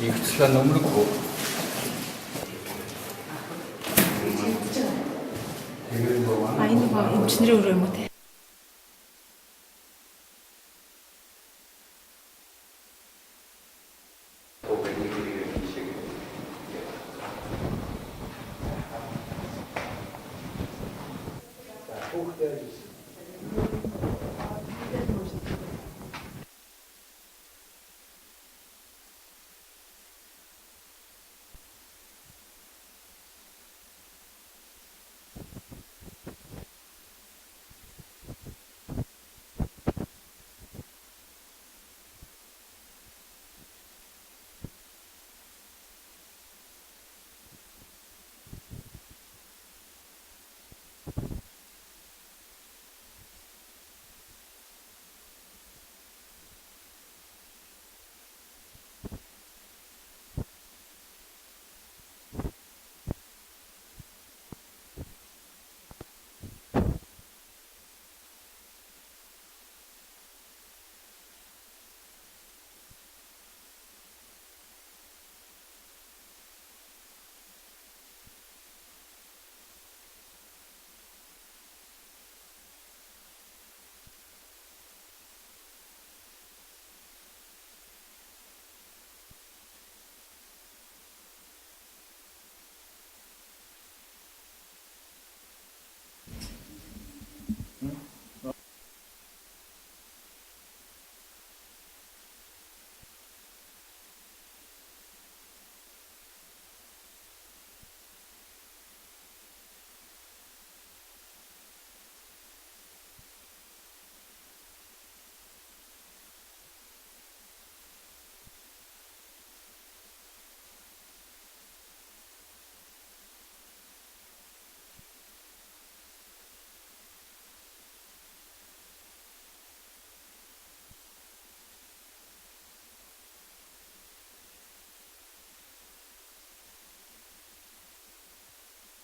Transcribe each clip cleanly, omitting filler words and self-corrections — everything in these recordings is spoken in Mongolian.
Игчлэн өмнөгүй. Энэ баг эмчнэрийн өрөө юм уу те?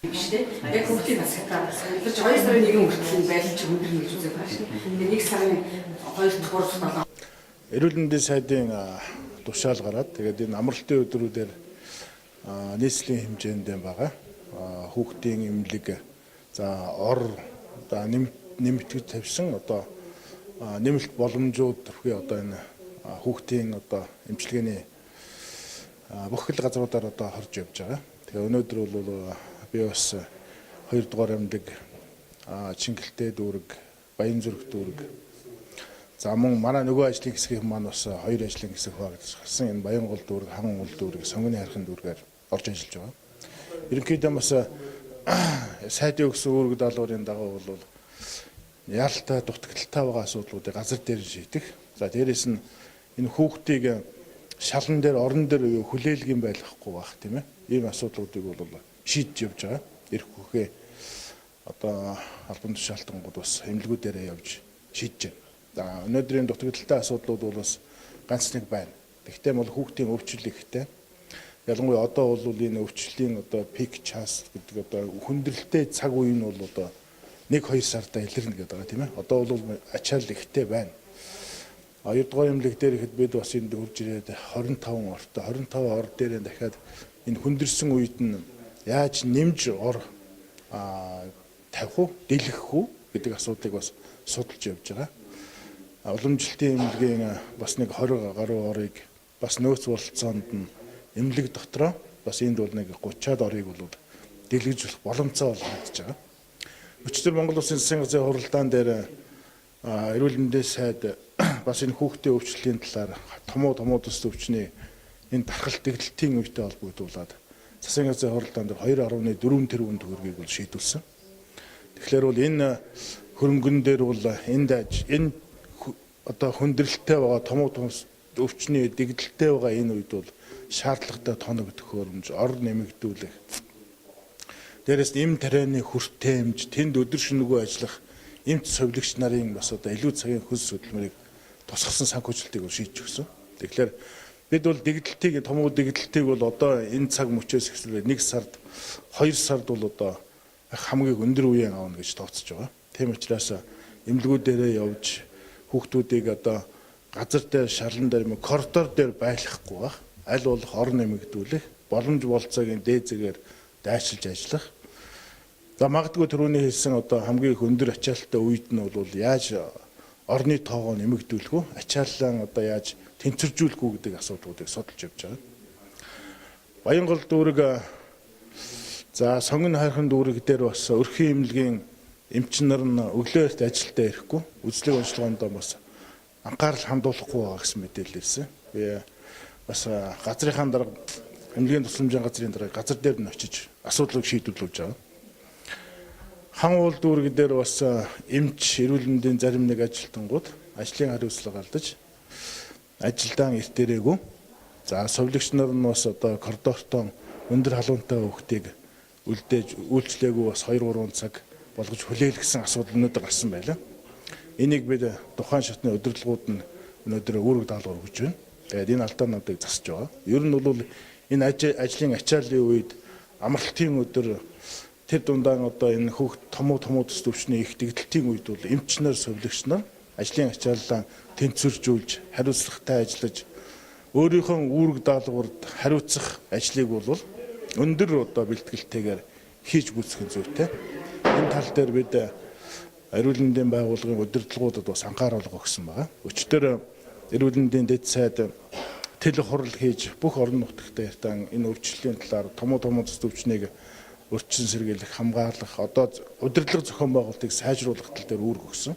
Яг хүүхдийн настай санагдаж 2 сарын 1 хүртэл байлж өндөр гэж үзэж байгаа шүү. Тэгээ 1 сарын 2 дахь 3 7 Эрүүл мэндийн сайдын тушаал гараад тэгээд энэ амралтын өдрүүдээр нийслэлийн хэмжээнд байгаа хүүхдийн эмнэлэг за ор одоо нэмэгдэж тавьсан одоо нэмэлт боломжууд төрхий одоо энэ хүүхдийн одоо эмчилгээний бүх хэл газруудаар одоо хорж явж байгаа. Тэгээ өнөөдөр бол би бас 2 дугаар амьдаг Чингэлтэй дүүрэг, Баянзүрх дүүрэг. За мөн манай нөгөө ажлын хэсгийн маань бас 2 ажлын хэсэг хуваагдаж гарсан. Энэ Баянгол дүүрэг, Хангул дүүрэг, Сонгоны хархын дүүргээр орж ажиллаж байгаа. Ерөнхийдөө бас сайдын өгсөн үүрэг даалгаврын дагуу бол яалтаа дутагдaltaй байгаа асуудлуудыг газар дээр шийдэх. За дээрэс нь энэ хүүхдийг шалан дээр, орон дээр хүлээлгийн байлгахгүй байх тийм ээ. Ийм асуудлуудыг бол шийдэж явж байгаа. Ирэх хүүхээ одоо албан тушаалтангууд бас эмнэлгүүдээрээ явж шийдэж байна. За өнөөдрийн дутагдaltaй асуудлууд бол бас ганц нэг байна. Гэхдээ бол хүүхдийн өвчлөл ихтэй. Ялангуяа одоо бол энэ өвчлөлийн одоо пик час гэдэг одоо хүндрэлтэй цаг үе нь бол одоо 1-2 сарда илэрнэ гэдэг байгаа тийм ээ. Одоо бол ачаал ихтэй байна. 2 дугаар эмнэлэг дээр ихэд бид бас энд хурж ирээд 25 ортой 25 ор дээр дахиад энэ хүндэрсэн үед нь яаж нэмж ор тавих уу, дэлгэх үү гэдэг асуудлыг бас судалж явж байгаа. Уламжлалтын эмнэлгийн бас нэг 20 гаруй орыг бас нөөц бололцоонд нь эмнэлэг дотроо бас энд бол нэг 30-аад орыг бол дэлгэж болох боломжтой бол харагдаж байгаа. Өчигдөр Монгол Улсын засгийн газрын хуралдаан дээр эрүүл мэндийн сайд бас энэ хүүхдийн өвчлөлийн талаар томоо төс өвчний энэ дархалт дэглэлтийн үетэй холбогдуулаад засгийн газрын хуралдаан дээр 2.4 тэрбум төгрөгийг бол шийдүүлсэн. Тэгэхээр бол энэ хөрөнгөн дээр бол энэ одоо хүндрэлтэй байгаа томоо өвчний дэглэлтэй байгаа энэ үед бол шаардлагатай тоног төхөөрөмж, ор нэмэгдүүлэх. Дээрээс эм тарианы хүртээмж, тэнд өдөр шөнөгүй ажиллах эмч совилогч нарын бас одоо илүү цагийн хөлс хөдөлмөрийг тусгасан санхүүжилтийг шийдэж өгсөн. Тэгэхээр Бид бол дэгдэлтийг том дэгдэлтийг бол одоо энэ цаг мөчөөс эхлээд 1 сард 2 сард бол одоо хамгийн өндөр үеийн авна гэж тооцож байгаа. Тийм учраас эмнэлгүүдээрээ явж хүүхдүүдийг одоо газар дээр шалан дээр коридор дээр байлгахгүй байх. Аль болох орон нэмэгдүүлэх, боломж болцоогийн дээд зэгээр дайчилж ажиллах. За магадгүй түрүүний хэлсэн одоо хамгийн их өндөр ачаалттай үед нь бол яаж орны тоогоо нэмэгдүүлэх вэ? Ачааллаа одоо яаж тэнцвэржүүлэх үү гэдэг асуудлуудыг судалж явж байгаа. Баянгол дүүрэг за сонгон хайрхан дүүрэг дээр бас өрхийн эмнэлгийн эмчин нар нь өглөө эрт ажилдаа ирэхгүй, үзлэг онцлогоонд бас анхаарал хандуулахгүй байгаа гэсэн мэдээлэл ирсэн. Би бас газрынхаа дарга эмнэлгийн тусламжийн газрын дарга газар дээр нь очиж асуудлыг шийдвэрлэж байгаа. Хан уул дүүрэг дээр бас эмч эрүүл мэндийн зарим нэг ажилтнууд ажлын хариуцлага алдаж ажилдаа эрт ирээгүй. За совлогч нар нь бас одоо коридортоо өндөр халуунтай хүүхдийг үлдээж үйлчлээгүй бас 2-3 цаг болгож хүлээлгэсэн асуудал өнөөдөр гарсан байлаа. Энийг бид тухайн шатны удирдлагууд нь өнөөдөр үүрэг даалгавар өгж байна. Тэгээд энэ алдаануудыг засаж байгаа. Ер нь бол энэ ажлын ачааллын үед амралтын өдөр тэр дундаа одоо энэ хүүхд томуу төс төвчний их дэгдэлтийн үед бол эмч нар, совлогч нар ажлын ачааллаа тэнцвэржүүлж, хариуцлагатай ажиллаж өөрийнхөө үүрэг даалгаварт хариуцах ажлыг бол өндөр одоо бэлтгэлтэйгээр хийж гүйцэтгэх зүйтэй. Энэ тал дээр бид эрүүл мэндийн байгууллагын удирдлагуудад бас анхаарал өгсөн байгаа. Өчтөр эрүүл мэндийн дэд сайд тэлэг хурал хийж бүх орон нутагт яртан энэ өөрчлөлийн талаар томуу төс төвчнийг өрчин сэргийлэх, хамгаалах, одоо удирдлага зохион байгуулалтыг сайжруулах тал дээр үүрэг өгсөн.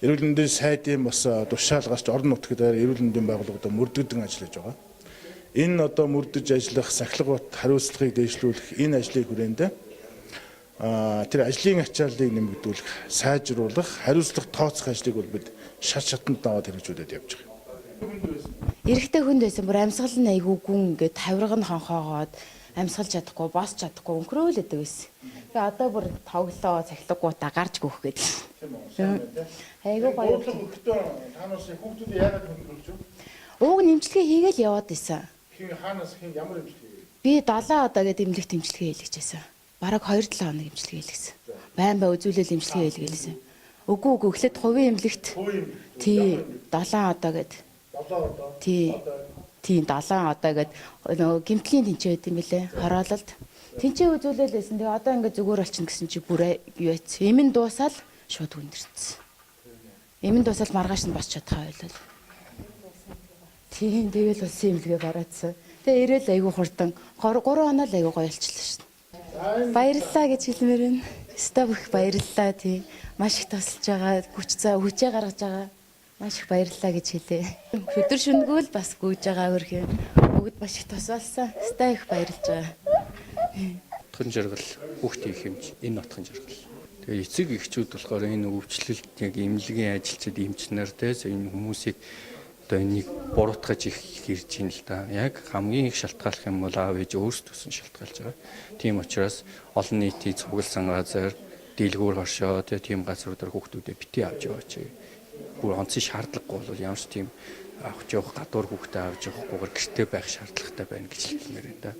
Эрүүл мэндийн сайдын бас тушаал гарч орон нутагт эрүүл мэндийн байгууллагуудад мөрдөгдөн ажиллаж байгаа. Энэ одоо мөрдөж ажиллах, сахилга бат хариуцлагыг дэвшлүүлэх энэ ажлын хүрээнд тэр ажлын ачааллыг нэмэгдүүлэх, сайжруулах, хариуцлага тооцох ажлыг бол бид шатанд даваад хэрэгжүүлээд явж байгаа. Эрэгтэй хүнд байсан бүр амьсгал нь айгүй гүн ингээд тавирга нь хонхоогоод амьсгалж чадахгүй, босч чадахгүй өнхрөөлөдөг байсан. Тэгээ одоо бүр тоглоо цахилгагуудаа гарч гөөх гэдэг. Айгүй гоё. Таанаас хүүхдүүд яагаад хөндрүүлж вэ? Ууг нэмчилгээ хийгээл яваад байсан. Хаанаас ямар эмчилгээ? Би 70 одоо гэдэг эмнэлэгт эмчилгээ хийлгэж байсан. Бараг 2-7 хоног эмчилгээ хийлгэсэн. Байн үзүүлэл эмчилгээ хийлгэлсэн. Үгүй эхлээд хувийн эмнэлэгт. Тий 7 одоо гэдэг. 7 одоо. Тий 7 одоо гэдэг нөгөө гэмтлийн тэнцээ байт юм билэ. Хороололд. Тэнцээ үзүүлэл байсан. Тэгээ одоо ингээд зүгээр болчихно гэсэн чи бүр юу яц. Эмэн дуусаад шууд хүндэрсэн. Эмэн дуусаад маргааш нь босч чадхаа байлаа. Тийм тэгэл улсын эмнэлгээ бараадсан. Тэгээ ирээл айгүй хурдан 3 хоноо л айгүй гоё болчихлоо шин. Баярлалаа гэж хэлмээр байна. Өстой бүх баярлалаа тий. Маш их тусалж байгаа, хүчээ гаргаж байгаа. Маш их баярлалаа гэж хэлээ. Өдөр шөнөгүй л бас гүйж байгаа хөрхөө. Бүгд маш их тусалсан. Өстой их баярлж байгаа. Нотхон жаргал, хүүхдийн хэмж, энэ нотхон жаргал. Тэгээ эцэг эхчүүд болохоор энэ өвчлөлт яг эмнэлгийн ажилчид эмчнэртэй энэ хүмүүсийг одоо энийг буруутгаж их ирж ийн л да. Яг хамгийн их шалтгааллах юм бол аав ээж өөрсдөөс нь шалтгаалж байгаа. Тийм учраас олон нийтийн цугласан газар, дийлгүүр хоршоо тийм газруудаар хүүхдүүдэд бити авч яваач. Бүр онцгой шаардлагагүй бол ямар ч тийм авч явах гадуур хүүхдээ авч явахгүйгээр гэртээ байх шаардлагатай байна гэж хэлмээр байна да.